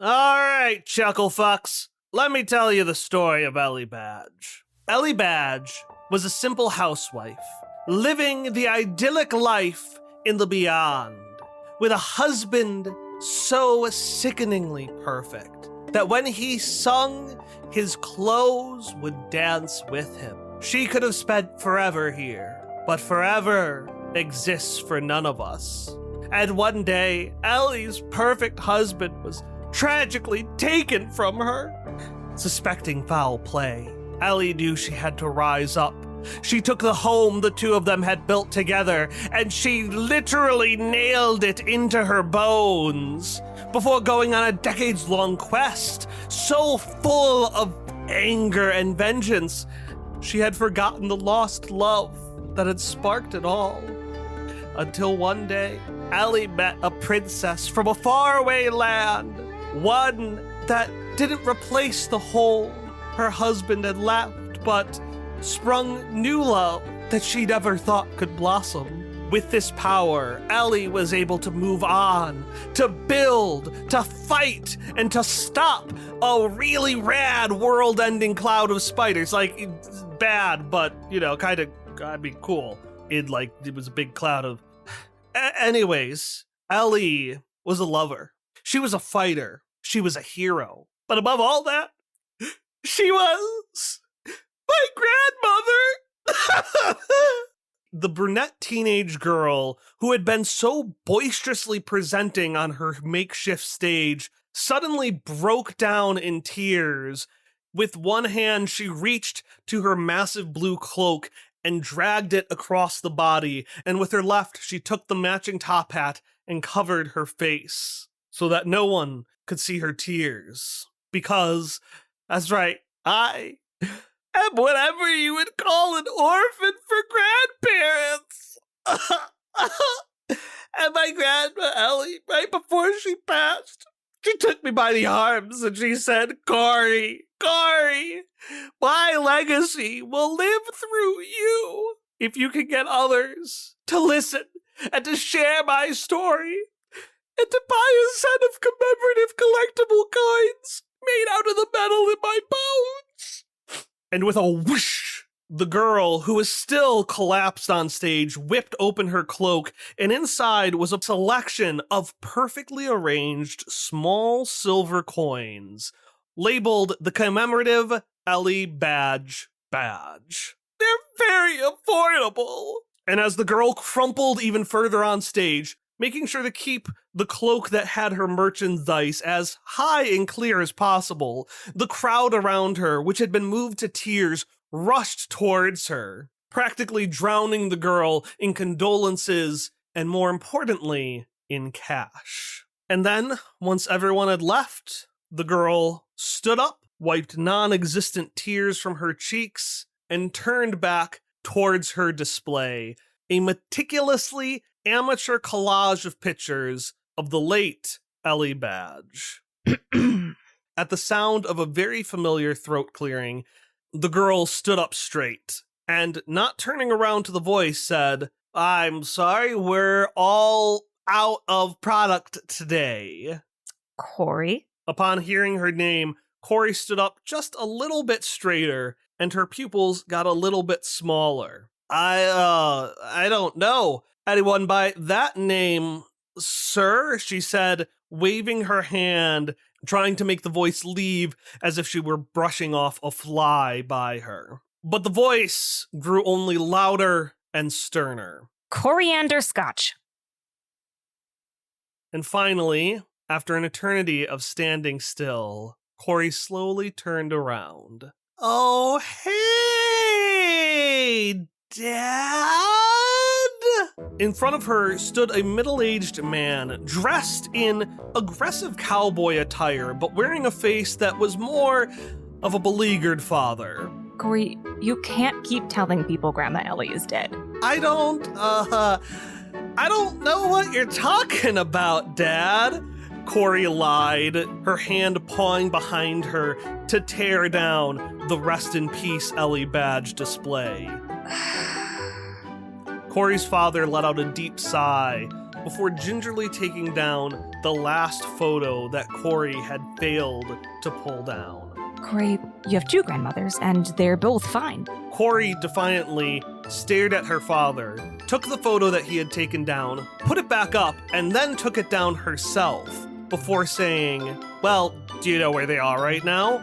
All right, chucklefucks. Let me tell you the story of Ellie Badge. Ellie Badge was a simple housewife, living the idyllic life in the beyond, with a husband so sickeningly perfect that when he sung, his clothes would dance with him. She could have spent forever here, but forever exists for none of us. And one day, Ellie's perfect husband was tragically taken from her. Suspecting foul play, Ellie knew she had to rise up. She took the home the two of them had built together, and she literally nailed it into her bones before going on a decades-long quest, so full of anger and vengeance, she had forgotten the lost love that had sparked it all. Until one day, Ellie met a princess from a faraway land, one that didn't replace the hole her husband had left, but sprung new love that she never thought could blossom. With this power, Ellie was able to move on, to build, to fight, and to stop a really rad world-ending cloud of spiders. Like, it's bad, but, kind of, cool. It was a big cloud of... Anyways, Ellie was a lover. She was a fighter. She was a hero. But above all that, she was my grandmother. The brunette teenage girl who had been so boisterously presenting on her makeshift stage suddenly broke down in tears. With one hand, she reached to her massive blue cloak and dragged it across the body, and with her left, she took the matching top hat and covered her face so that no one could see her tears. Because, that's right, I am whatever you would call an orphan for grandparents. And my grandma Ellie, right before she passed, she took me by the arms and she said, Corey, my legacy will live through you if you can get others to listen and to share my story and to buy a set of commemorative collectible coins made out of the metal in my bones. And with a whoosh, the girl, who was still collapsed on stage, whipped open her cloak, and inside was a selection of perfectly arranged small silver coins, labeled the commemorative Ellie Badge. They're very affordable. And as the girl crumpled even further on stage, making sure to keep the cloak that had her merchandise as high and clear as possible, the crowd around her, which had been moved to tears, rushed towards her, practically drowning the girl in condolences and, more importantly, in cash. And then, once everyone had left, the girl stood up, wiped non-existent tears from her cheeks, and turned back towards her display, a meticulously amateur collage of pictures of the late Ellie Badge. At the sound of a very familiar throat clearing, the girl stood up straight, and not turning around to the voice said, I'm sorry, we're all out of product today. Corey? Upon hearing her name, Corey stood up just a little bit straighter, and her pupils got a little bit smaller. I don't know anyone by that name, sir, she said, waving her hand, trying to make the voice leave as if she were brushing off a fly by her. But the voice grew only louder and sterner. Coriander Scotch. And finally, after an eternity of standing still, Corey slowly turned around. Oh, hey, Dad? In front of her stood a middle-aged man, dressed in aggressive cowboy attire, but wearing a face that was more of a beleaguered father. Corey, you can't keep telling people Grandma Ellie is dead. I don't know what you're talking about, Dad. Corey lied, her hand pawing behind her to tear down the Rest in Peace Ellie Badge display. Corey's father let out a deep sigh, before gingerly taking down the last photo that Corey had failed to pull down. Corey, you have 2 grandmothers, and they're both fine. Corey defiantly stared at her father, took the photo that he had taken down, put it back up, and then took it down herself before saying, well, do you know where they are right now?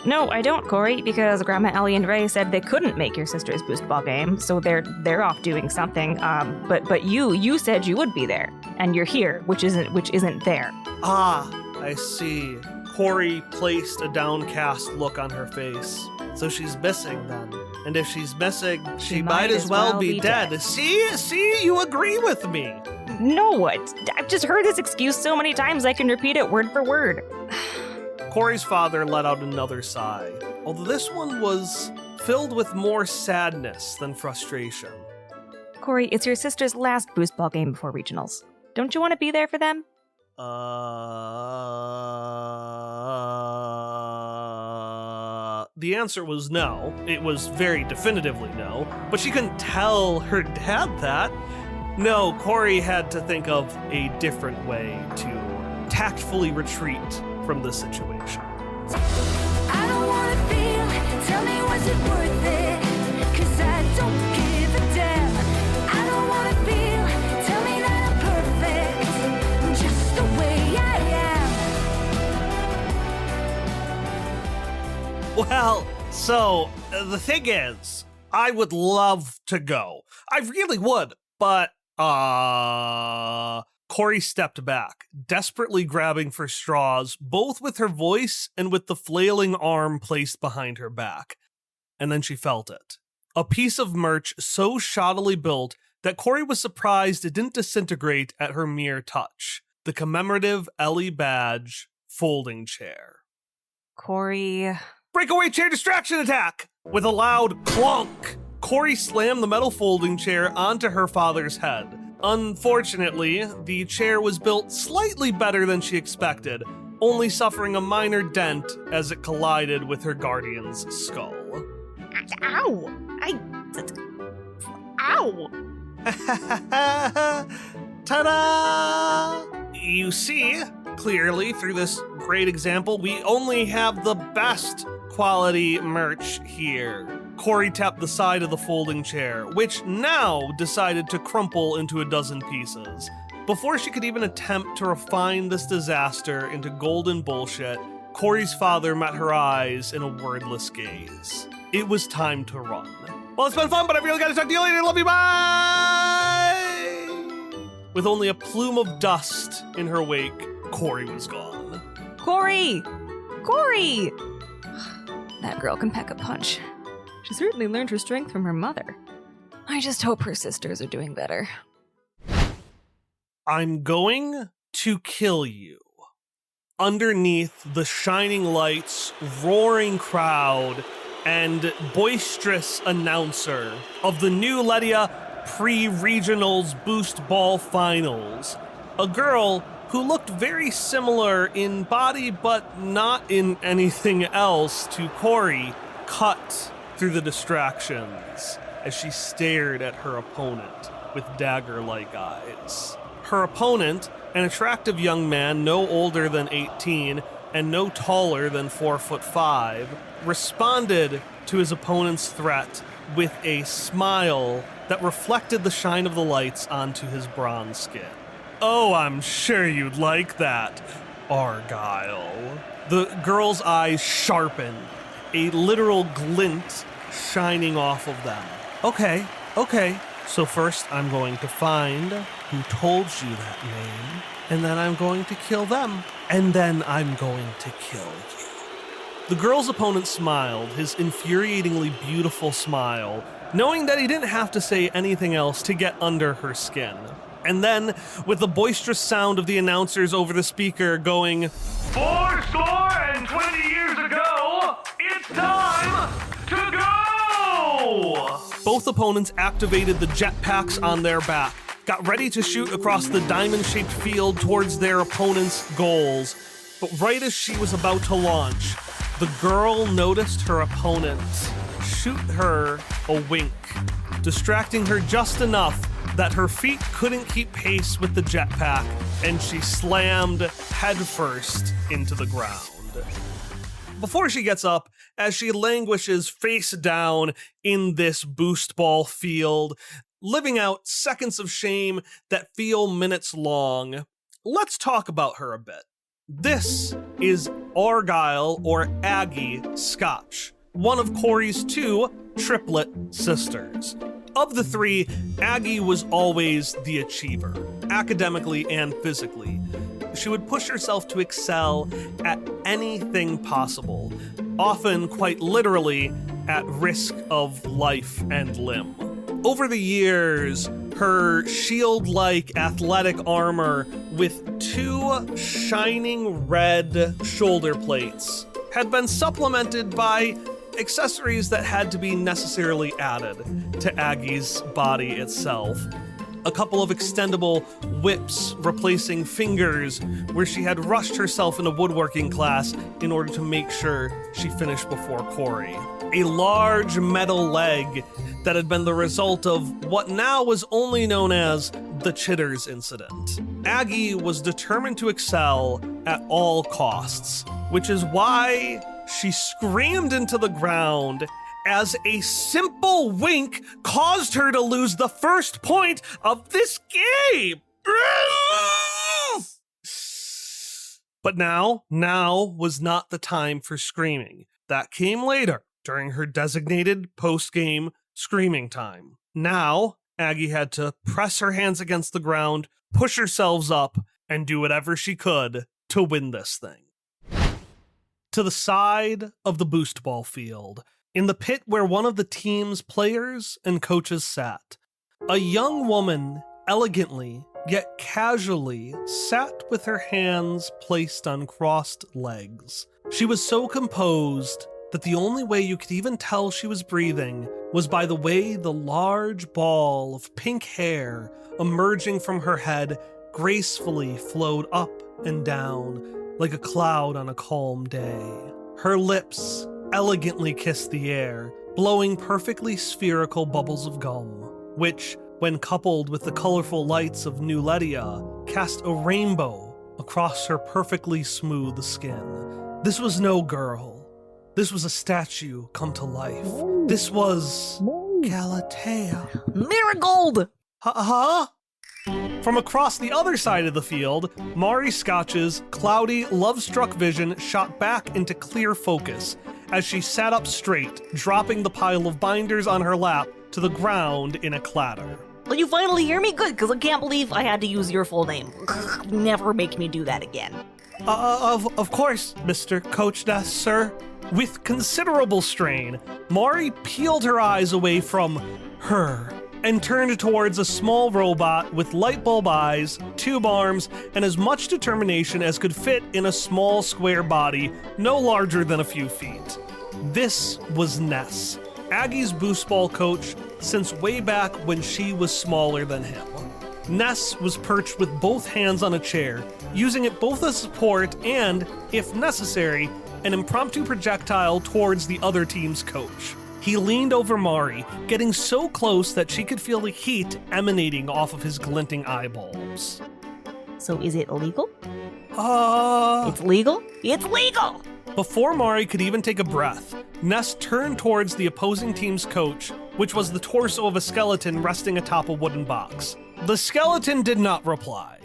No, I don't, Corey, because Grandma Ellie and Ray said they couldn't make your sister's boost ball game, so they're off doing something. But you said you would be there, and you're here, which isn't there. Ah, I see. Corey placed a downcast look on her face. So she's missing then. And if she's missing, she might as well be dead. See, you agree with me. No, I've just heard this excuse so many times I can repeat it word for word. Corey's father let out another sigh, although this one was filled with more sadness than frustration. Corey, it's your sister's last boost ball game before regionals. Don't you want to be there for them? The answer was no. It was very definitively no, but she couldn't tell her dad that. No, Corey had to think of a different way to tactfully retreat from the situation. I don't wanna feel, tell me was it worth it, 'cause I don't give a damn. I don't wanna feel, tell me that I'm perfect, just the way I am. Well, so the thing is, I would love to go. I really would, but Corey stepped back, desperately grabbing for straws, both with her voice and with the flailing arm placed behind her back. And then she felt it. A piece of merch so shoddily built that Corey was surprised it didn't disintegrate at her mere touch. The commemorative Ellie badge folding chair. Corey... Breakaway chair distraction attack! With a loud clunk, Corey slammed the metal folding chair onto her father's head. Unfortunately, the chair was built slightly better than she expected, only suffering a minor dent as it collided with her guardian's skull. Ow! Ow! Ta-da! You see, clearly through this great example, we only have the best quality merch here. Corey tapped the side of the folding chair, which now decided to crumple into a dozen pieces. Before she could even attempt to refine this disaster into golden bullshit, Corey's father met her eyes in a wordless gaze. It was time to run. Well, it's been fun, but I really gotta talk to you later. Love you, bye! With only a plume of dust in her wake, Corey was gone. Corey! Corey! That girl can pack a punch. She certainly learned her strength from her mother. I just hope her sisters are doing better. I'm going to kill you. Underneath the shining lights, roaring crowd, and boisterous announcer of the new Ledia pre-regionals boost ball finals, a girl who looked very similar in body but not in anything else to Corey, cut through the distractions as she stared at her opponent with dagger-like eyes. Her opponent, an attractive young man no older than 18 and no taller than 4'5", responded to his opponent's threat with a smile that reflected the shine of the lights onto his bronze skin. Oh, I'm sure you'd like that, Argyle. The girl's eyes sharpened, a literal glint shining off of them. Okay. So first I'm going to find who told you that name, and then I'm going to kill them, and then I'm going to kill you. The girl's opponent smiled, his infuriatingly beautiful smile, knowing that he didn't have to say anything else to get under her skin. And then, with the boisterous sound of the announcers over the speaker going, 420 years ago, it's time to go! Both opponents activated the jetpacks on their back, got ready to shoot across the diamond-shaped field towards their opponent's goals. But right as she was about to launch, the girl noticed her opponent shoot her a wink, distracting her just enough that her feet couldn't keep pace with the jetpack, and she slammed headfirst into the ground. Before she gets up, as she languishes face down in this boost ball field, living out seconds of shame that feel minutes long, let's talk about her a bit. This is Argyle, or Aggie, Scotch, one of Corey's 2 triplet sisters. Of the 3, Aggie was always the achiever, academically and physically. She would push herself to excel at anything possible, often quite literally at risk of life and limb. Over the years, her shield-like athletic armor with 2 shining red shoulder plates had been supplemented by accessories that had to be necessarily added to Aggie's body itself. A couple of extendable whips replacing fingers where she had rushed herself in a woodworking class in order to make sure she finished before Corey. A large metal leg that had been the result of what now was only known as the Chitters incident. Aggie was determined to excel at all costs, which is why she screamed into the ground as a simple wink caused her to lose the first point of this game. But now was not the time for screaming. That came later, during her designated post-game screaming time. Now, Aggie had to press her hands against the ground, push herself up, and do whatever she could to win this thing. To the side of the boost ball field, in the pit where one of the team's players and coaches sat, a young woman elegantly yet casually sat with her hands placed on crossed legs. She was so composed that the only way you could even tell she was breathing was by the way the large ball of pink hair emerging from her head gracefully flowed up and down like a cloud on a calm day. Her lips elegantly kissed the air, blowing perfectly spherical bubbles of gum, which, when coupled with the colorful lights of New Ledia, cast a rainbow across her perfectly smooth skin. This was no girl. This was a statue come to life. This was Galatea. Marigold! Huh? From across the other side of the field, Mari Scotch's cloudy, love-struck vision shot back into clear focus as she sat up straight, dropping the pile of binders on her lap to the ground in a clatter. Will you finally hear me? Good, because I can't believe I had to use your full name. Never make me do that again. Of course, Mr. Coach Ness, sir. With considerable strain, Mari peeled her eyes away from her and turned towards a small robot with light bulb eyes, tube arms, and as much determination as could fit in a small square body no larger than a few feet. This was Ness, Aggie's boost ball coach since way back when she was smaller than him. Ness was perched with both hands on a chair, using it both as support and, if necessary, an impromptu projectile towards the other team's coach. He leaned over Mari, getting so close that she could feel the heat emanating off of his glinting eyeballs. So is it illegal? It's legal? It's legal! Before Mari could even take a breath, Ness turned towards the opposing team's coach, which was the torso of a skeleton resting atop a wooden box. The skeleton did not reply.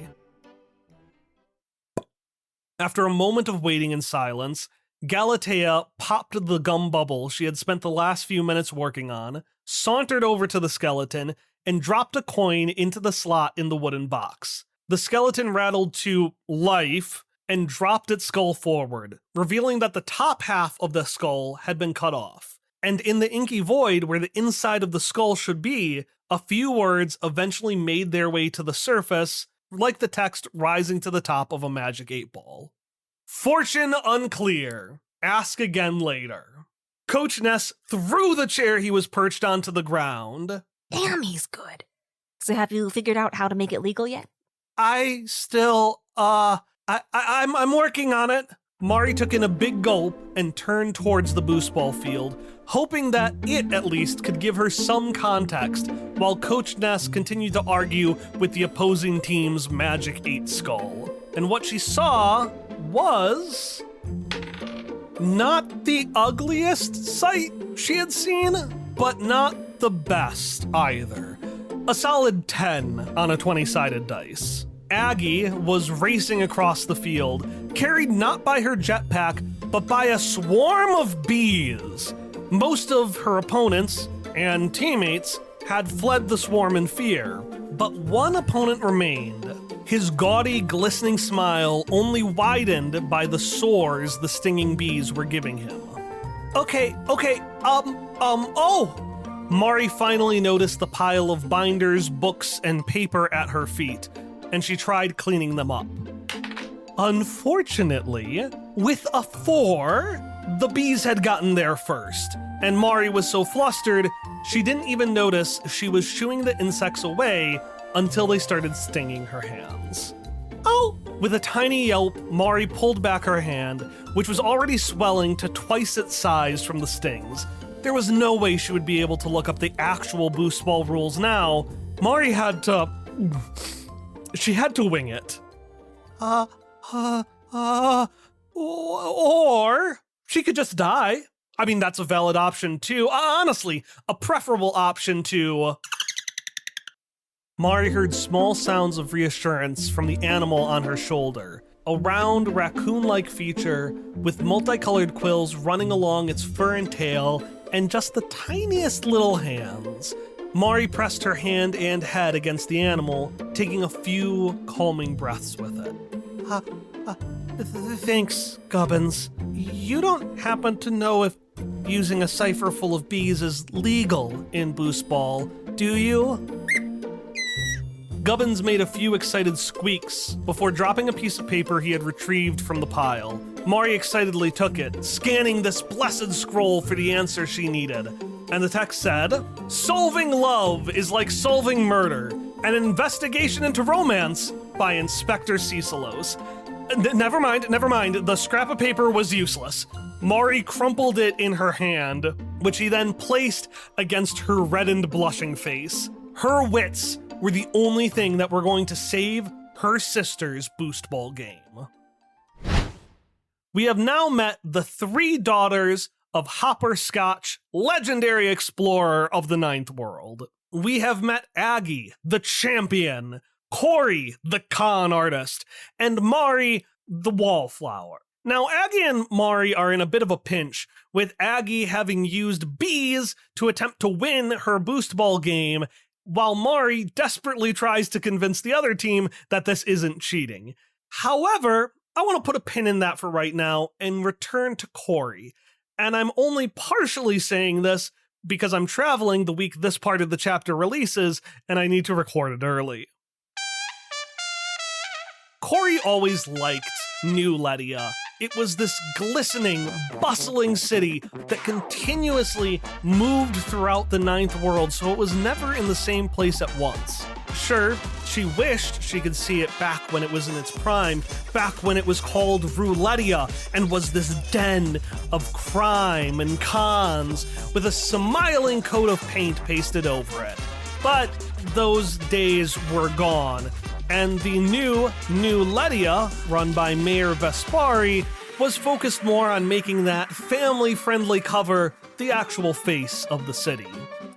After a moment of waiting in silence, Galatea popped the gum bubble she had spent the last few minutes working on, sauntered over to the skeleton, and dropped a coin into the slot in the wooden box. The skeleton rattled to life and dropped its skull forward, revealing that the top half of the skull had been cut off. And in the inky void where the inside of the skull should be, a few words eventually made their way to the surface, like the text rising to the top of a magic 8-ball. Fortune unclear. Ask again later. Coach Ness threw the chair he was perched on to the ground. Damn, he's good. So have you figured out how to make it legal yet? I'm working on it. Mari took in a big gulp and turned towards the boost ball field, hoping that it at least could give her some context, while Coach Ness continued to argue with the opposing team's Magic 8 skull. And what she saw was not the ugliest sight she had seen, but not the best either. A solid 10 on a 20-sided dice. Aggie was racing across the field, carried not by her jetpack, but by a swarm of bees. Most of her opponents and teammates had fled the swarm in fear, but one opponent remained. His gaudy, glistening smile only widened by the sores the stinging bees were giving him. Mari finally noticed the pile of binders, books, and paper at her feet, and she tried cleaning them up. Unfortunately, with a 4, the bees had gotten there first, and Mari was so flustered, she didn't even notice she was shooing the insects away until they started stinging her hands. Oh! With a tiny yelp, Mari pulled back her hand, which was already swelling to twice its size from the stings. There was no way she would be able to look up the actual boost ball rules now. Mari had to... She had to wing it. Or she could just die. I mean, that's a valid option too. Honestly, a preferable option to... Mari heard small sounds of reassurance from the animal on her shoulder. A round, raccoon-like feature with multicolored quills running along its fur and tail, and just the tiniest little hands. Mari pressed her hand and head against the animal, taking a few calming breaths with it. Thanks, Gubbins. You don't happen to know if using a cipher full of bees is legal in Boost Ball, do you? Gubbins made a few excited squeaks before dropping a piece of paper he had retrieved from the pile. Mari excitedly took it, scanning this blessed scroll for the answer she needed. And the text said, "Solving love is like solving murder. An investigation into romance by Inspector Cecilos." Never mind. The scrap of paper was useless. Mari crumpled it in her hand, which he then placed against her reddened, blushing face. Her wits were the only thing that were going to save her sister's Boost Ball game. We have now met the 3 daughters of Hopperscotch, legendary explorer of the Ninth World. We have met Aggie, the champion, Corey, the con artist, and Mari, the wallflower. Now, Aggie and Mari are in a bit of a pinch, with Aggie having used bees to attempt to win her Boost Ball game, while Mari desperately tries to convince the other team that this isn't cheating. However, I want to put a pin in that for right now and return to Corey. And I'm only partially saying this because I'm traveling the week this part of the chapter releases, and I need to record it early. Corey always liked New Ledia. It was this glistening, bustling city that continuously moved throughout the Ninth World, so it was never in the same place at once. Sure, she wished she could see it back when it was in its prime, back when it was called Rouletia and was this den of crime and cons with a smiling coat of paint pasted over it. But those days were gone, and the new Ledia, run by Mayor Vespari, was focused more on making that family-friendly cover the actual face of the city.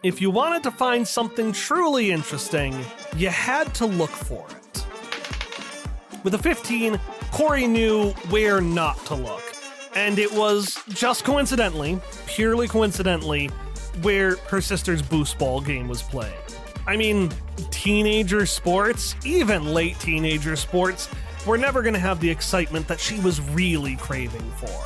If you wanted to find something truly interesting, you had to look for it. With a 15, Corey knew where not to look, and it was just coincidentally, purely coincidentally, where her sister's Boost Ball game was playing. I mean, teenager sports, even late teenager sports, were never going to have the excitement that she was really craving for.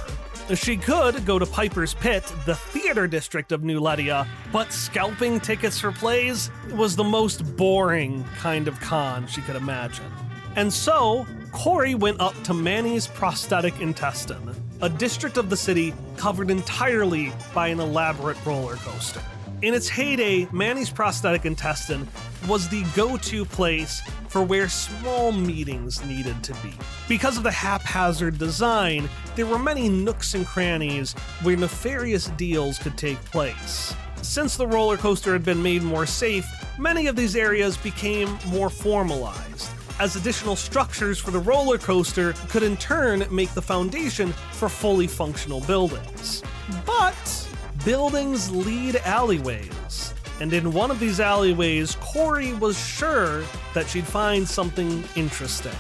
She could go to Piper's Pit, the theater district of New Ledia, but scalping tickets for plays was the most boring kind of con she could imagine. And so, Corey went up to Manny's prosthetic intestine, a district of the city covered entirely by an elaborate roller coaster. In its heyday, Manny's prosthetic intestine was the go-to place for where small meetings needed to be. Because of the haphazard design, there were many nooks and crannies where nefarious deals could take place. Since the roller coaster had been made more safe, many of these areas became more formalized, as additional structures for the roller coaster could in turn make the foundation for fully functional buildings. But buildings lead alleyways, and in one of these alleyways, Corey was sure that she'd find something interesting.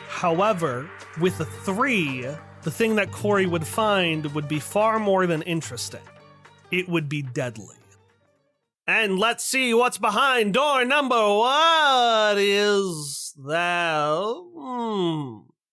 However, with a 3, the thing that Corey would find would be far more than interesting. It would be deadly. And let's see what's behind door number. What is that?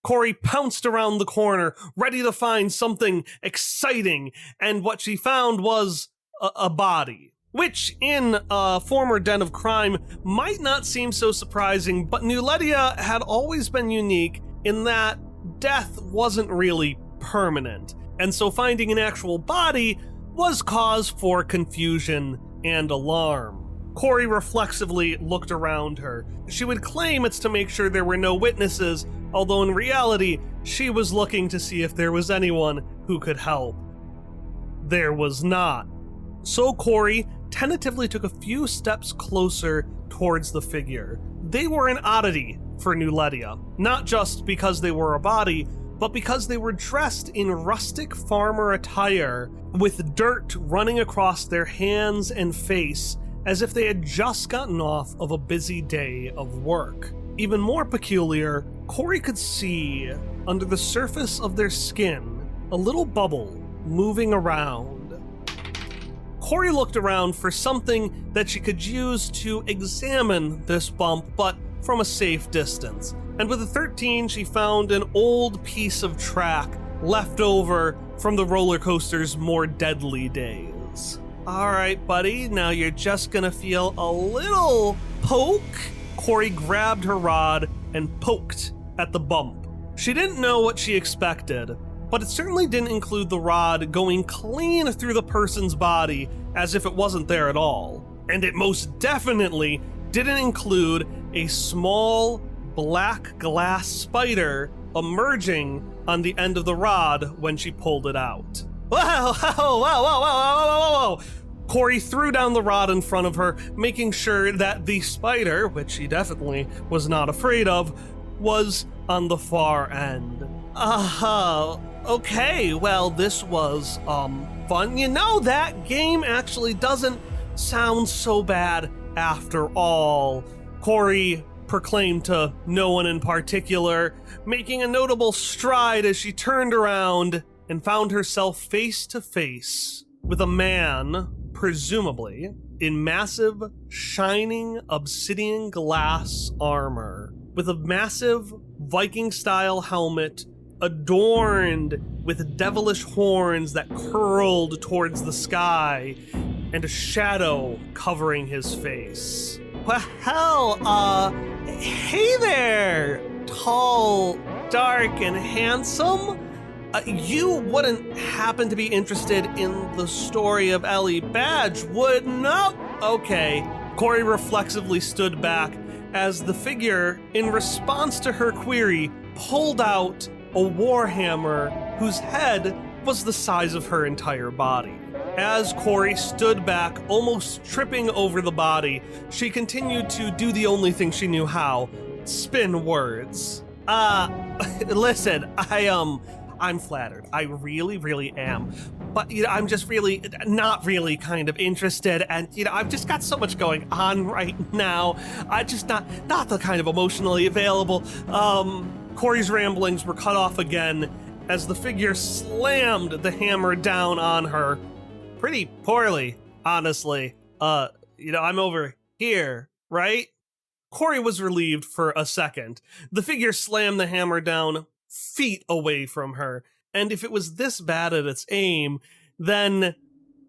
Corey pounced around the corner, ready to find something exciting, and what she found was a body. Which, in a former den of crime, might not seem so surprising, but Nuletia had always been unique in that death wasn't really permanent, and so finding an actual body was cause for confusion and alarm. Corey reflexively looked around her. She would claim it's to make sure there were no witnesses, although in reality, she was looking to see if there was anyone who could help. There was not. So Corey tentatively took a few steps closer towards the figure. They were an oddity for Nuletia, not just because they were a body, but because they were dressed in rustic farmer attire with dirt running across their hands and face as if they had just gotten off of a busy day of work. Even more peculiar, Corey could see, under the surface of their skin, a little bubble moving around. Corey looked around for something that she could use to examine this bump, but from a safe distance. And with a 13, she found an old piece of track left over from the roller coaster's more deadly days. All right, buddy, now you're just gonna feel a little poke. Corey grabbed her rod and poked at the bump. She didn't know what she expected, but it certainly didn't include the rod going clean through the person's body as if it wasn't there at all. And it most definitely didn't include a small black glass spider emerging on the end of the rod when she pulled it out. Whoa, whoa, whoa, whoa, whoa, whoa, whoa, whoa. Corey threw down the rod in front of her, making sure that the spider, which she definitely was not afraid of, was on the far end. Okay, well, this was, fun. You know, that game actually doesn't sound so bad after all. Corey proclaimed to no one in particular, making a notable stride as she turned around and found herself face to face with a man, presumably in massive, shining obsidian glass armor, with a massive Viking-style helmet adorned with devilish horns that curled towards the sky, and a shadow covering his face. Well, hey there, tall, dark, and handsome. You wouldn't happen to be interested in the story of Ellie Badge, would no? Okay. Corey reflexively stood back as the figure, in response to her query, pulled out a warhammer whose head was the size of her entire body. As Corey stood back, almost tripping over the body, she continued to do the only thing she knew how, spin words. Listen, I'm flattered. I really, really am. But, I'm just really, not really kind of interested, and, I've just got so much going on right now. I just not the kind of emotionally available. Corey's ramblings were cut off again as the figure slammed the hammer down on her. Pretty poorly, honestly. I'm over here, right? Corey was relieved for a second. The figure slammed the hammer down feet away from her, and if it was this bad at its aim, then,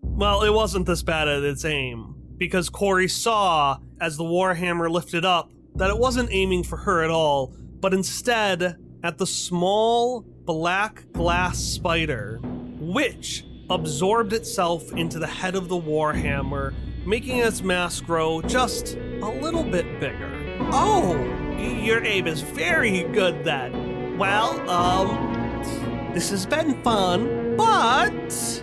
well, it wasn't this bad at its aim, because Corey saw, as the warhammer lifted up, that it wasn't aiming for her at all, but instead at the small black glass spider, which, absorbed itself into the head of the Warhammer, making its mass grow just a little bit bigger. Oh, your aim is very good then. Well, this has been fun, but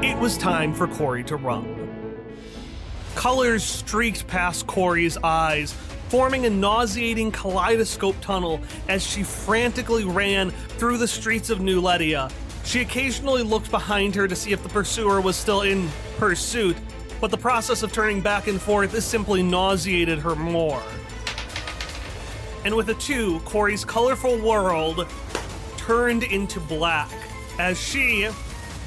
it was time for Corey to run. Colors streaked past Corey's eyes, forming a nauseating kaleidoscope tunnel as she frantically ran through the streets of New Ledia. She occasionally looked behind her to see if the pursuer was still in pursuit, but the process of turning back and forth simply nauseated her more. And with a 2, Corey's colorful world turned into black as she,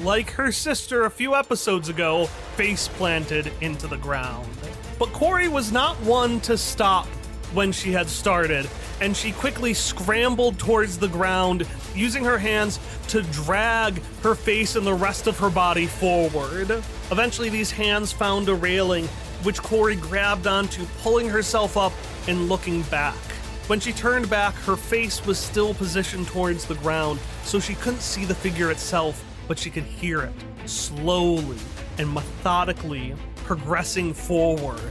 like her sister a few episodes ago, face planted into the ground. But Corey was not one to stop when she had started, and she quickly scrambled towards the ground, using her hands to drag her face and the rest of her body forward. Eventually, these hands found a railing, which Corey grabbed onto, pulling herself up and looking back. When she turned back, her face was still positioned towards the ground, so she couldn't see the figure itself, but she could hear it, slowly and methodically progressing forward,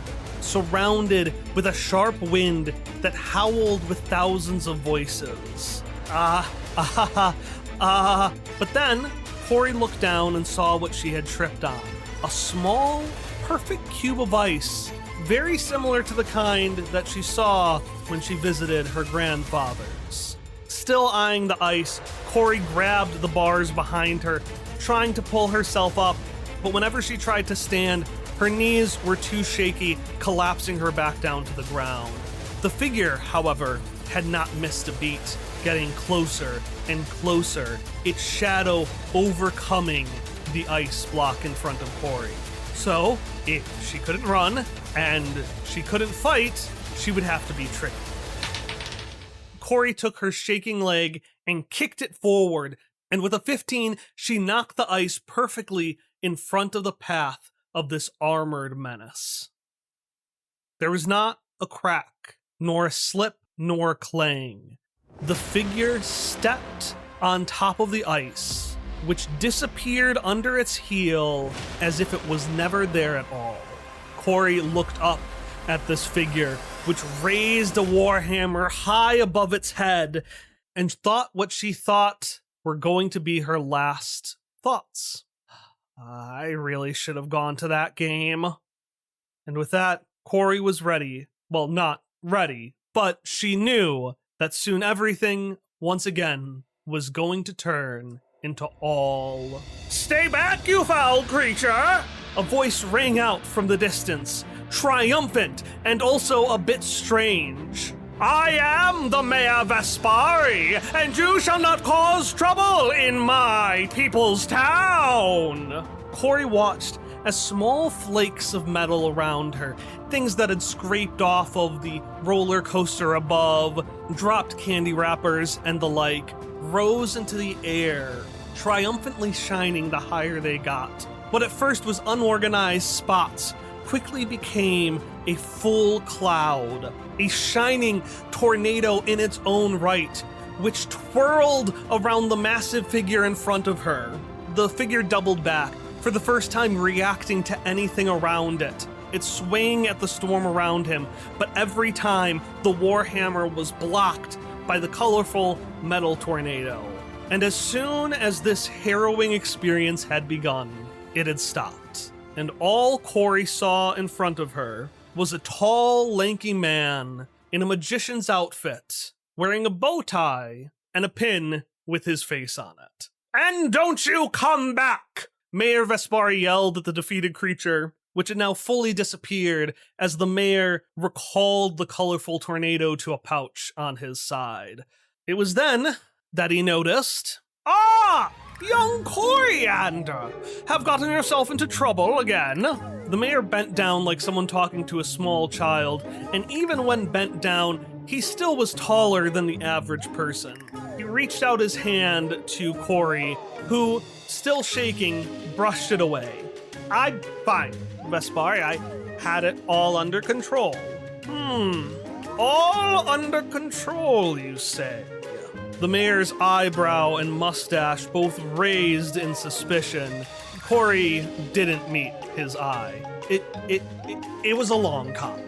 surrounded with a sharp wind that howled with thousands of voices. But then, Corey looked down and saw what she had tripped on. A small, perfect cube of ice, very similar to the kind that she saw when she visited her grandfather's. Still eyeing the ice, Corey grabbed the bars behind her, trying to pull herself up, but whenever she tried to stand, her knees were too shaky, collapsing her back down to the ground. The figure, however, had not missed a beat, getting closer and closer, its shadow overcoming the ice block in front of Corey. So, if she couldn't run and she couldn't fight, she would have to be tricky. Corey took her shaking leg and kicked it forward, and with a 15, she knocked the ice perfectly in front of the path of this armored menace. There was not a crack, nor a slip, nor a clang. The figure stepped on top of the ice, which disappeared under its heel as if it was never there at all. Corey looked up at this figure, which raised a warhammer high above its head, and thought what she thought were going to be her last thoughts. I really should have gone to that game. And with that, Corey was ready. Well, not ready, but she knew that soon everything, once again, was going to turn into all... "Stay back, you foul creature!" A voice rang out from the distance, triumphant and also a bit strange. "I am the Mayor Vespari, and you shall not cause trouble in my people's town!" Corey watched as small flakes of metal around her, things that had scraped off of the roller coaster above, dropped candy wrappers and the like, rose into the air, triumphantly shining the higher they got. What at first was unorganized spots quickly became a full cloud, a shining tornado in its own right, which twirled around the massive figure in front of her. The figure doubled back, for the first time reacting to anything around it. It swaying at the storm around him, but every time the warhammer was blocked by the colorful metal tornado. And as soon as this harrowing experience had begun, it had stopped. And all Corey saw in front of her was a tall, lanky man in a magician's outfit, wearing a bow tie and a pin with his face on it. "And don't you come back!" Mayor Vespari yelled at the defeated creature, which had now fully disappeared as the mayor recalled the colorful tornado to a pouch on his side. It was then that he noticed, "Ah! Young Coriander, have gotten yourself into trouble again." The mayor bent down like someone talking to a small child, and even when bent down, he still was taller than the average person. He reached out his hand to Corey, who, still shaking, brushed it away. "I'm fine, Vespari. I had it all under control." All under control, you say? The mayor's eyebrow and mustache both raised in suspicion. Corey didn't meet his eye. It was a long con.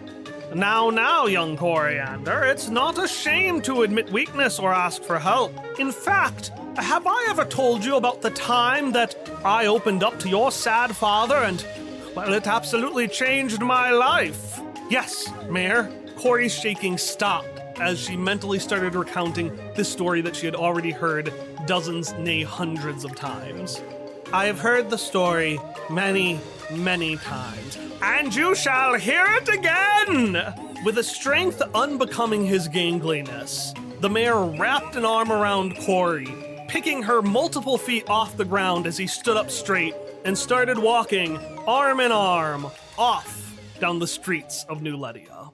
Now, young Coriander, it's not a shame to admit weakness or ask for help. In fact, have I ever told you about the time that I opened up to your sad father and, well, it absolutely changed my life? Yes, Mayor. Corey's shaking stopped as she mentally started recounting the story that she had already heard dozens, nay hundreds of times. I have heard the story many, many times, and you shall hear it again! With a strength unbecoming his gangliness, the mayor wrapped an arm around Corey, picking her multiple feet off the ground as he stood up straight and started walking, arm in arm, off down the streets of New Ledia.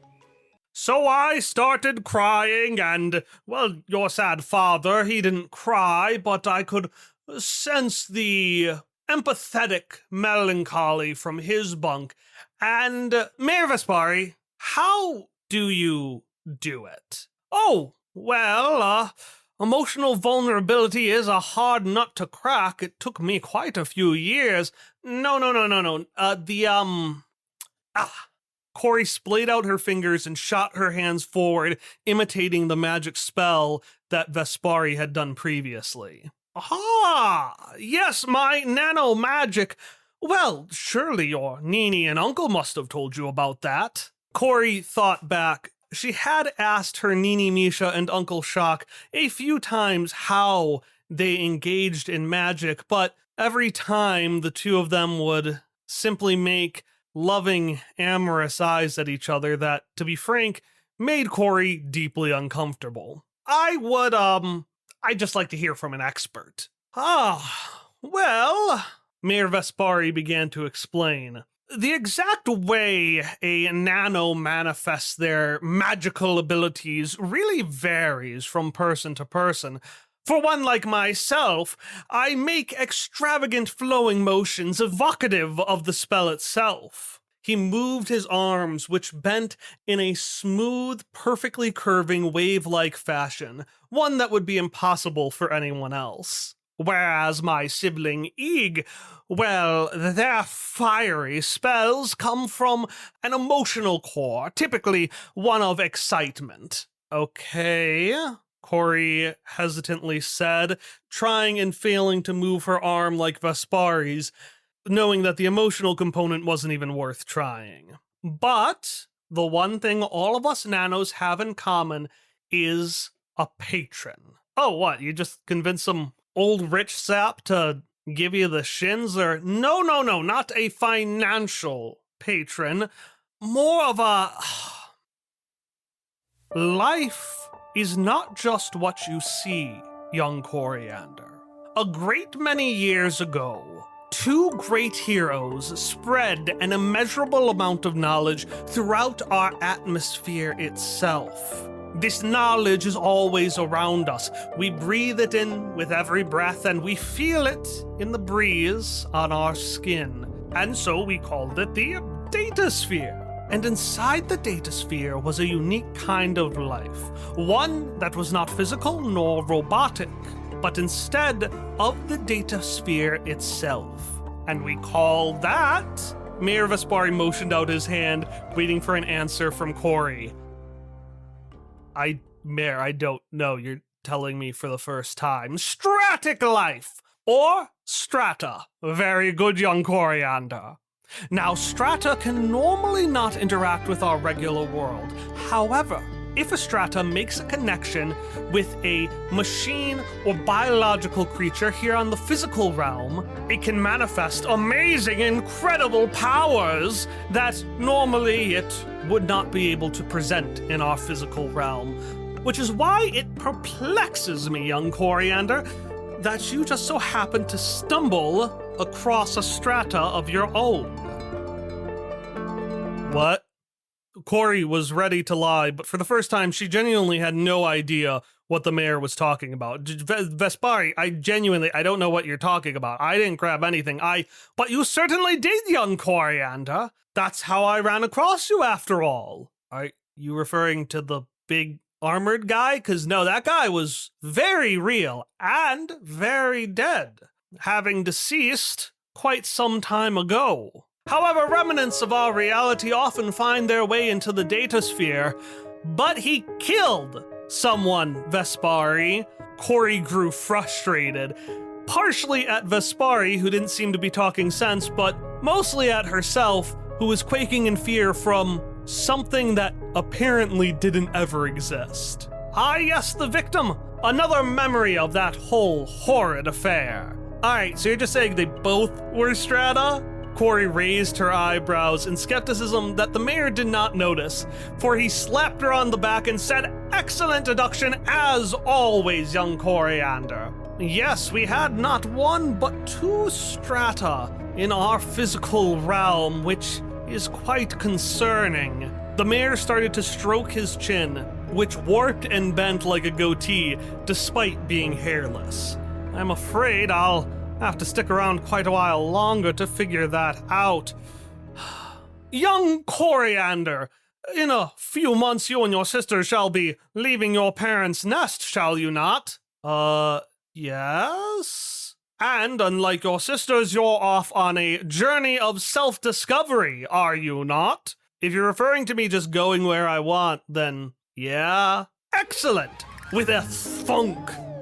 So I started crying, and, well, your sad father, he didn't cry, but I could sense the empathetic melancholy from his bunk. And, Mayor Vespari, how do you do it? Oh, well, emotional vulnerability is a hard nut to crack. It took me quite a few years. No. Corey splayed out her fingers and shot her hands forward, imitating the magic spell that Vespari had done previously. Ah, yes, my nano magic. Well, surely your Nini and uncle must have told you about that. Corey thought back. She had asked her Nini Misha and Uncle Shock a few times how they engaged in magic, but every time the two of them would simply make loving, amorous eyes at each other that, to be frank, made Corey deeply uncomfortable. I'd just like to hear from an expert. Well, Mayor Vespari began to explain. The exact way a nano manifests their magical abilities really varies from person to person. For one like myself, I make extravagant flowing motions evocative of the spell itself. He moved his arms, which bent in a smooth, perfectly curving wave-like fashion, one that would be impossible for anyone else. Whereas my sibling Eeg, well, their fiery spells come from an emotional core, typically one of excitement. Okay, Corey hesitantly said, trying and failing to move her arm like Vespari's, knowing that the emotional component wasn't even worth trying. But the one thing all of us nanos have in common is a patron. Oh, what? You just convinced some old rich sap to give you the shins? Or no, not a financial patron. More of a... Life is not just what you see, young Coriander. A great many years ago, two great heroes spread an immeasurable amount of knowledge throughout our atmosphere itself. This knowledge is always around us. We breathe it in with every breath, and we feel it in the breeze on our skin. And so we called it the datasphere. And inside the datasphere was a unique kind of life, one that was not physical nor robotic, but instead of the datasphere itself. And we call that... Mayor Vespari motioned out his hand, waiting for an answer from Corey. Mayor, I don't know. You're telling me for the first time. Stratic life! Or strata. Very good, young Coriander. Now, strata can normally not interact with our regular world. However, if a strata makes a connection with a machine or biological creature here on the physical realm, it can manifest amazing, incredible powers that normally it would not be able to present in our physical realm. Which is why it perplexes me, young Coriander, that you just so happen to stumble across a strata of your own. What? Corey was ready to lie, but for the first time, she genuinely had no idea what the mayor was talking about. Vespari, I don't know what you're talking about. I didn't grab anything. But you certainly did, young Coriander. That's how I ran across you, after all. Are you referring to the big armored guy? Because no, that guy was very real and very dead, having deceased quite some time ago. However, remnants of our reality often find their way into the datasphere, but he killed someone, Vespari. Corey grew frustrated, partially at Vespari, who didn't seem to be talking sense, but mostly at herself, who was quaking in fear from something that apparently didn't ever exist. Ah, yes, the victim. Another memory of that whole horrid affair. Alright, so you're just saying they both were Strata? Corey raised her eyebrows in skepticism that the mayor did not notice, for he slapped her on the back and said, "Excellent deduction as always, young Coriander. Yes, we had not one but two strata in our physical realm, which is quite concerning." The mayor started to stroke his chin, which warped and bent like a goatee, despite being hairless. I'm afraid I'll have to stick around quite a while longer to figure that out. Young Coriander, in a few months you and your sister shall be leaving your parents' nest, shall you not? Yes? And unlike your sisters, you're off on a journey of self-discovery, are you not? If you're referring to me just going where I want, then yeah. Excellent! With a thunk,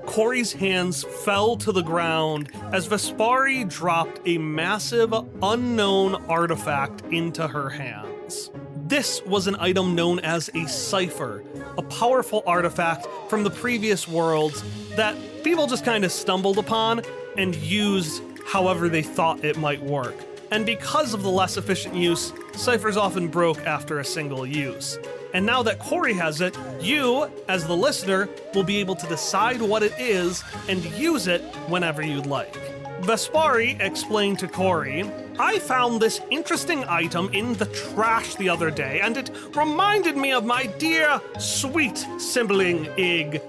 Corey's hands fell to the ground as Vespari dropped a massive, unknown artifact into her hands. This was an item known as a cipher, a powerful artifact from the previous worlds that people just kind of stumbled upon and used however they thought it might work. And because of the less efficient use, ciphers often broke after a single use. And now that Corey has it, you, as the listener, will be able to decide what it is and use it whenever you'd like. Vespari explained to Corey, "I found this interesting item in the trash the other day, and it reminded me of my dear, sweet sibling Ig.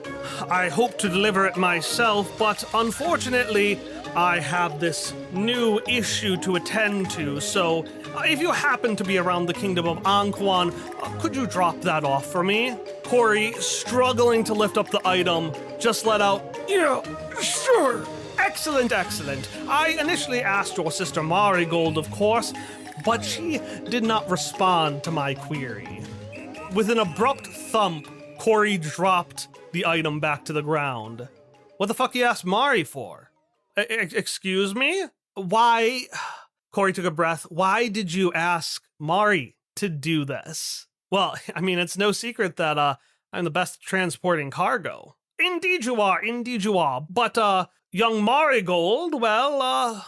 I hope to deliver it myself, but unfortunately, I have this new issue to attend to, so if you happen to be around the kingdom of Anquan, could you drop that off for me?" Corey, struggling to lift up the item, just let out, "Yeah, sure. Excellent, excellent. I initially asked your sister Marigold, of course, but she did not respond to my query." With an abrupt thump, Corey dropped the item back to the ground. "What the fuck you asked Mari for?" Excuse me? Why? Corey took a breath. "Why did you ask Mari to do this?" "Well, I mean, it's no secret that I'm the best at transporting cargo." Indeed you are. But young Marigold, well,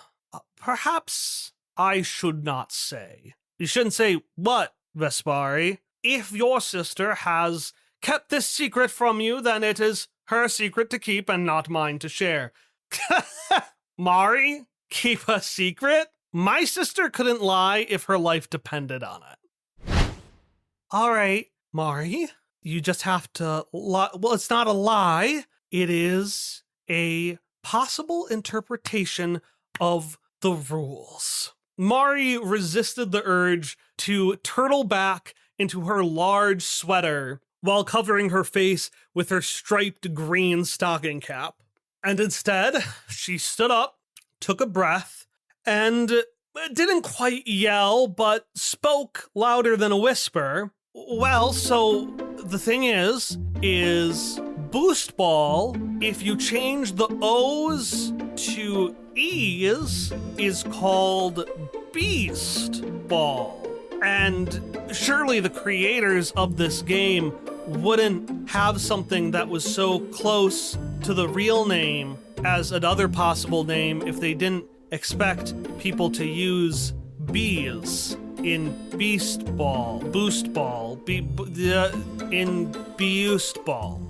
perhaps I should not say." "You shouldn't say what, Vespari?" "If your sister has kept this secret from you, then it is her secret to keep and not mine to share." Mari? Keep a secret? My sister couldn't lie if her life depended on it. All right, Mari, you just have to lie. Well, it's not a lie. It is a possible interpretation of the rules. Mari resisted the urge to turtle back into her large sweater while covering her face with her striped green stocking cap. And instead, she stood up, took a breath, and didn't quite yell, but spoke louder than a whisper. "Well, so the thing is Boost Ball, if you change the O's to E's, is called Beast Ball. And surely the creators of this game wouldn't have something that was so close to the real name as another possible name if they didn't expect people to use bees in Beast Ball, Boost Ball, in Beust Ball."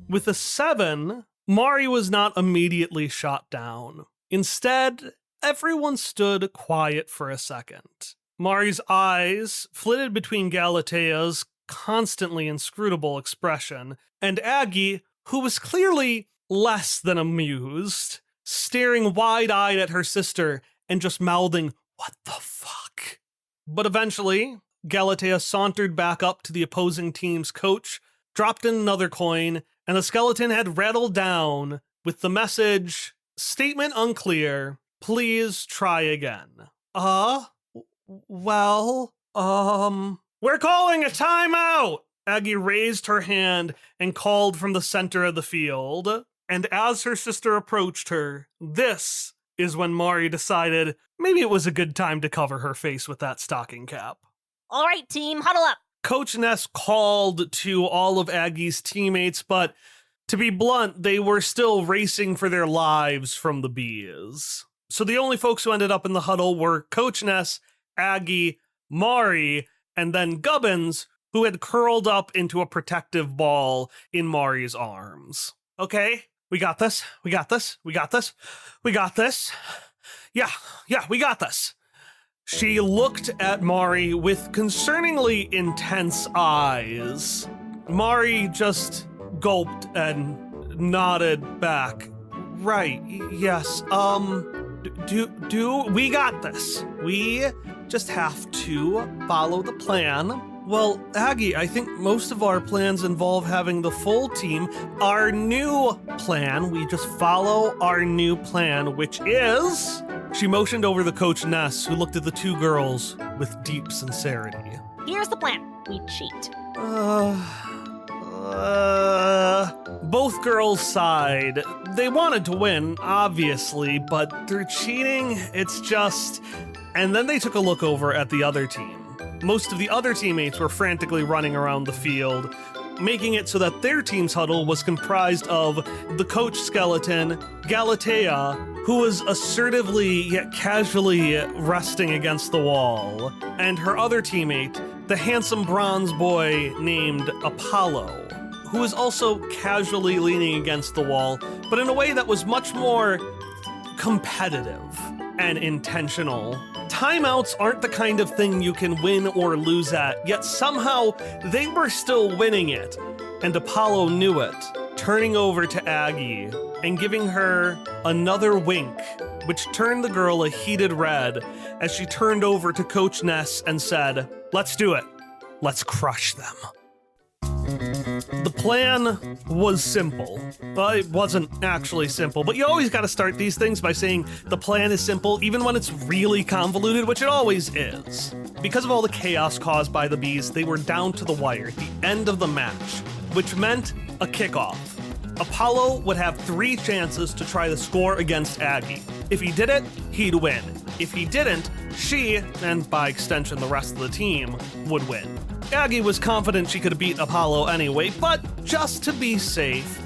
With a 7, Mari was not immediately shot down. Instead, everyone stood quiet for a second. Mari's eyes flitted between Galatea's constantly inscrutable expression and Aggie, who was clearly less than amused, staring wide-eyed at her sister and just mouthing, "What the fuck?" But eventually, Galatea sauntered back up to the opposing team's coach, dropped in another coin, and the skeleton had rattled down with the message, "Statement unclear. Please try again." We're calling a timeout! Aggie raised her hand and called from the center of the field. And as her sister approached her, this is when Mari decided maybe it was a good time to cover her face with that stocking cap. All right, team, huddle up. Coach Ness called to all of Aggie's teammates, but to be blunt, they were still racing for their lives from the bees. So the only folks who ended up in the huddle were Coach Ness, Aggie, Mari, and then Gubbins, who had curled up into a protective ball in Mari's arms. Okay, we got this. We got this. We got this. We got this. Yeah, we got this. She looked at Mari with concerningly intense eyes. Mari just gulped and nodded back. Right, yes, we got this. We just have to follow the plan. Well, Aggie, I think most of our plans involve having the full team. Our new plan, we just follow our new plan, which is... She motioned over the Coach Ness, who looked at the two girls with deep sincerity. Here's the plan. We cheat. Both girls sighed. They wanted to win, obviously, but they're cheating. It's just... And then they took a look over at the other team. Most of the other teammates were frantically running around the field, making it so that their team's huddle was comprised of the coach skeleton, Galatea, who was assertively yet casually resting against the wall, and her other teammate, the handsome bronze boy named Apollo, who was also casually leaning against the wall, but in a way that was much more competitive and intentional. Timeouts aren't the kind of thing you can win or lose at, yet somehow they were still winning it, and Apollo knew it, turning over to Aggie and giving her another wink, which turned the girl a heated red as she turned over to Coach Ness and said, "Let's do it. Let's crush them." The plan was simple. Well, it wasn't actually simple, but you always got to start these things by saying the plan is simple, even when it's really convoluted, which it always is. Because of all the chaos caused by the bees, they were down to the wire at the end of the match, which meant a kickoff. Apollo would have 3 chances to try to score against Aggie. If he did it, he'd win. If he didn't, she, and by extension the rest of the team, would win. Aggie was confident she could beat Apollo anyway, but just to be safe,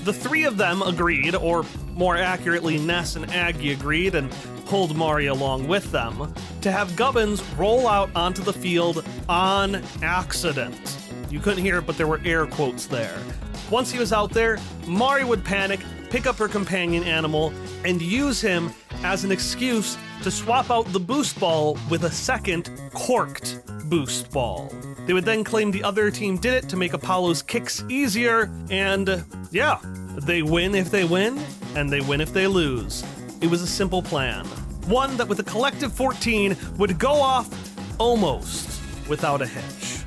the 3 of them agreed, or more accurately, Ness and Aggie agreed and pulled Mari along with them, to have Gubbins roll out onto the field on accident. You couldn't hear it, but there were air quotes there. Once he was out there, Mari would panic, pick up her companion animal, and use him as an excuse to swap out the boost ball with a second corked boost ball. They would then claim the other team did it to make Apollo's kicks easier, and yeah, they win if they win, and they win if they lose. It was a simple plan. One that with a collective 14 would go off almost without a hitch.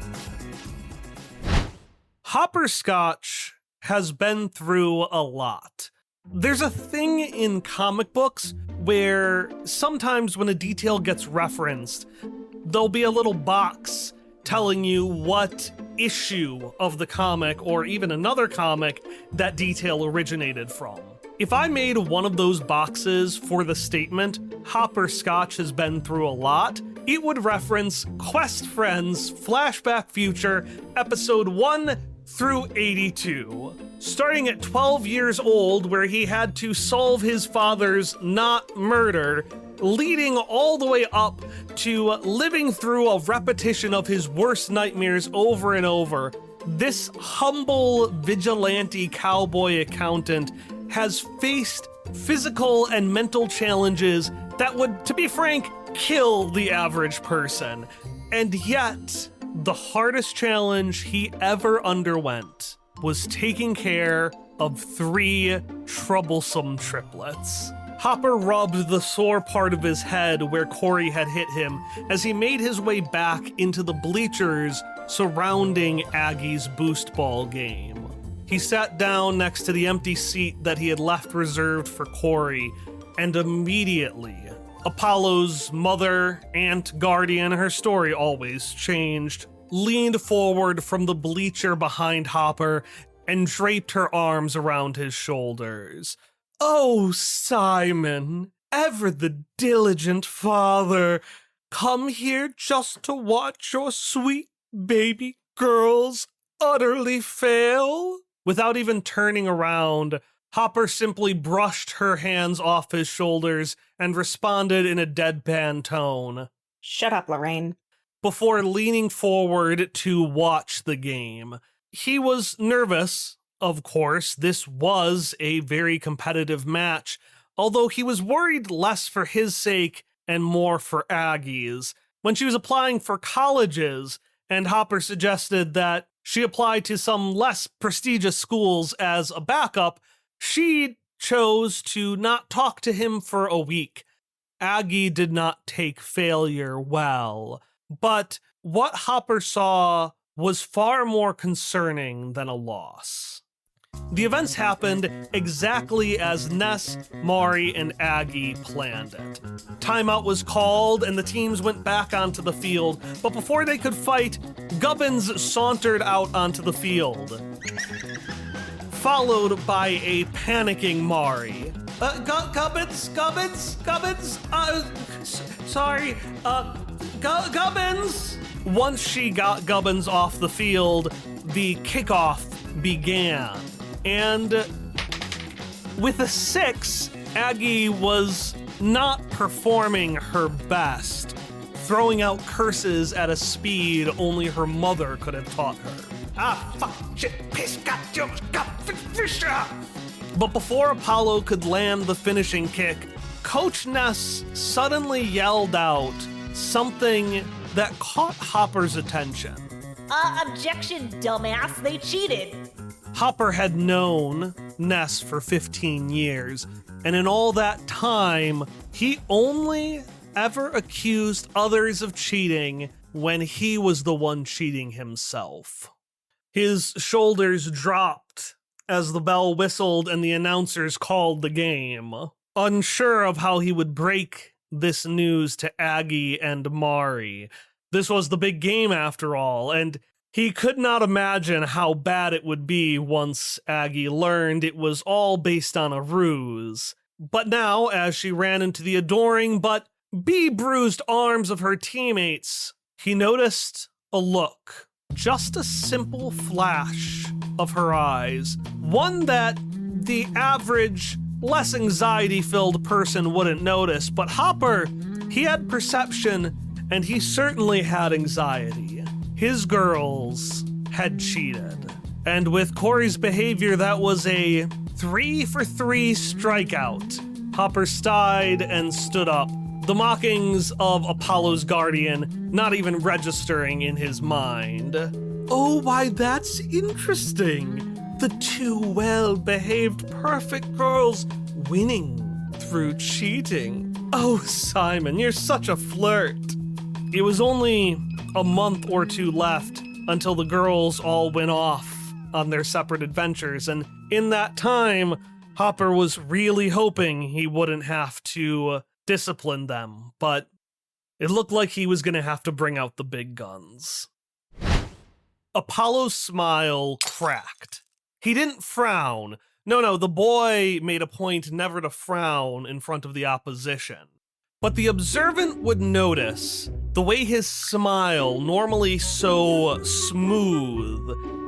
Hopperscotch has been through a lot. There's a thing in comic books where sometimes when a detail gets referenced, there'll be a little box telling you what issue of the comic or even another comic that detail originated from. If I made one of those boxes for the statement, Hopperscotch has been through a lot, it would reference Quest Friends Flashback Future episode 1 through 82, starting at 12 years old where he had to solve his father's not murder, leading all the way up to living through a repetition of his worst nightmares over and over. This humble vigilante cowboy accountant has faced physical and mental challenges that would, to be frank, kill the average person. And yet, the hardest challenge he ever underwent was taking care of 3 troublesome triplets. Hopper rubbed the sore part of his head where Corey had hit him as he made his way back into the bleachers surrounding Aggie's boost ball game. He sat down next to the empty seat that he had left reserved for Corey, and immediately, Apollo's mother, aunt, guardian, her story always changed, leaned forward from the bleacher behind Hopper and draped her arms around his shoulders. "Oh, Simon, ever the diligent father, come here just to watch your sweet baby girls utterly fail?" Without even turning around, Hopper simply brushed her hands off his shoulders and responded in a deadpan tone, Shut up, Lorraine. before leaning forward to watch the game. He was nervous, of course. This was a very competitive match, although he was worried less for his sake and more for Aggie's. When she was applying for colleges, and Hopper suggested that she apply to some less prestigious schools as a backup, she chose to not talk to him for a week. Aggie did not take failure well, but what Hopper saw was far more concerning than a loss. The events happened exactly as Ness, Mari, and Aggie planned it. Timeout was called and the teams went back onto the field, but before they could fight, Gubbins sauntered out onto the field, followed by a panicking Mari. Gubbins, Gubbins! Once she got Gubbins off the field, the kickoff began. And with a 6, Aggie was not performing her best, throwing out curses at a speed only her mother could have taught her. Fuck, shit, piss, But before Apollo could land the finishing kick, Coach Ness suddenly yelled out something that caught Hopper's attention. Objection, dumbass. They cheated. Hopper had known Ness for 15 years, and in all that time, he only ever accused others of cheating when he was the one cheating himself. His shoulders dropped as the bell whistled and the announcers called the game, unsure of how he would break this news to Aggie and Mari. This was the big game after all, and he could not imagine how bad it would be once Aggie learned it was all based on a ruse. But now, as she ran into the adoring but bee-bruised arms of her teammates, he noticed a look, just a simple flash of her eyes, one that the average, less anxiety-filled person wouldn't notice. But Hopper, he had perception, and he certainly had anxiety. His girls had cheated. And with Corey's behavior, that was a 3-for-3 strikeout. Hopper sighed and stood up, the mockings of Apollo's guardian not even registering in his mind. "Oh, why, that's interesting. The two well-behaved, perfect girls winning through cheating. Oh, Simon, you're such a flirt." It was only a month or two left until the girls all went off on their separate adventures, and in that time, Hopper was really hoping he wouldn't have to discipline them, but it looked like he was going to have to bring out the big guns. Apollo's smile cracked. He didn't frown. No, the boy made a point never to frown in front of the opposition. But the observant would notice the way his smile, normally so smooth,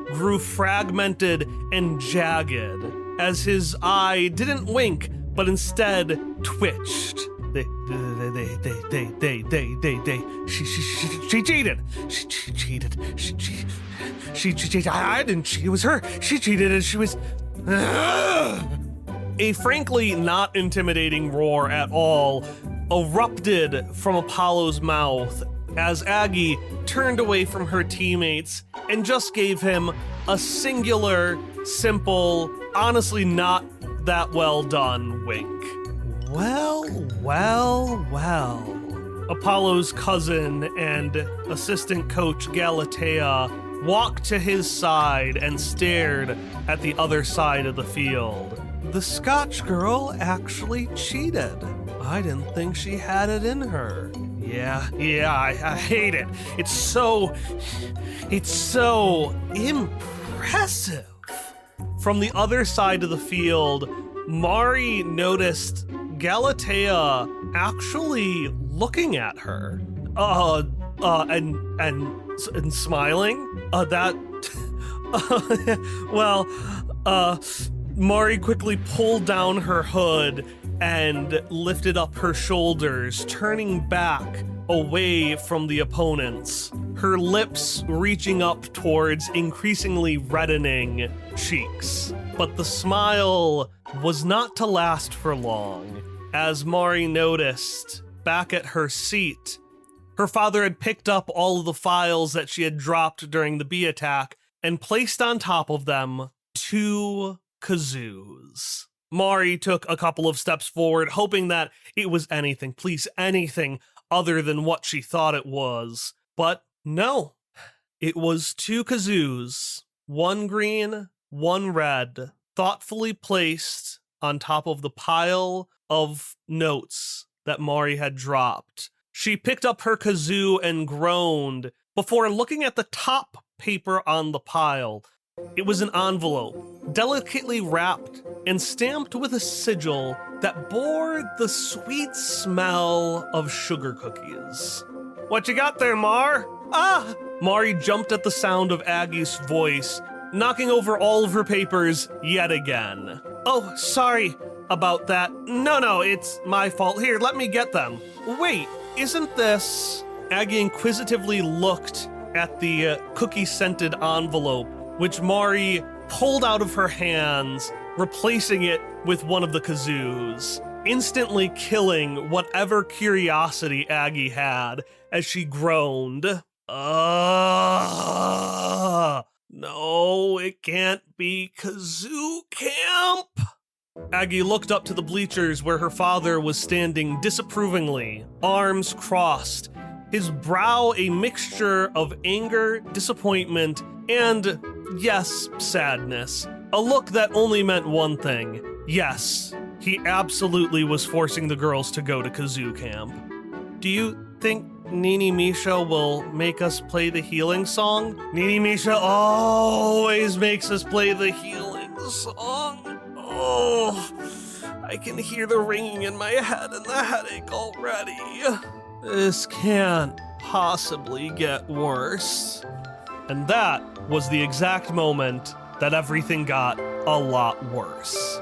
grew fragmented and jagged as his eye didn't wink, but instead twitched. She cheated. She cheated. I didn't cheat. It was her. She cheated and she was... A frankly not intimidating roar at all erupted from Apollo's mouth as Aggie turned away from her teammates and just gave him a singular, simple, honestly not that well done wink. Well, well, well. Apollo's cousin and assistant coach Galatea walked to his side and stared at the other side of the field. The Scotch girl actually cheated. I didn't think she had it in her. Yeah, I hate it. It's so impressive. From the other side of the field, Mari noticed Galatea actually looking at her. And smiling. Mari quickly pulled down her hood and lifted up her shoulders, turning back away from the opponents, her lips reaching up towards increasingly reddening cheeks. But the smile was not to last for long, as Mari noticed, back at her seat, her father had picked up all of the files that she had dropped during the bee attack and placed on top of them 2 kazoos. Mari took a couple of steps forward, hoping that it was anything, please, anything other than what she thought it was. But no, it was 2 kazoos, 1 green, 1 red, thoughtfully placed on top of the pile of notes that Mari had dropped. She picked up her kazoo and groaned before looking at the top paper on the pile. It was an envelope, delicately wrapped and stamped with a sigil that bore the sweet smell of sugar cookies. What you got there, Mar? Ah! Mari jumped at the sound of Aggie's voice, knocking over all of her papers yet again. Oh, sorry about that. No, it's my fault. Here, let me get them. Wait, isn't this... Aggie inquisitively looked at the cookie-scented envelope, which Mari pulled out of her hands, replacing it with one of the kazoos, instantly killing whatever curiosity Aggie had as she groaned. No, it can't be kazoo camp. Aggie looked up to the bleachers where her father was standing disapprovingly, arms crossed, his brow a mixture of anger, disappointment, and, yes, sadness. A look that only meant one thing. Yes, he absolutely was forcing the girls to go to kazoo camp. Do you think Nini Misha will make us play the healing song? Nini Misha always makes us play the healing song. Oh, I can hear the ringing in my head and the headache already. This can't possibly get worse. And that was the exact moment that everything got a lot worse.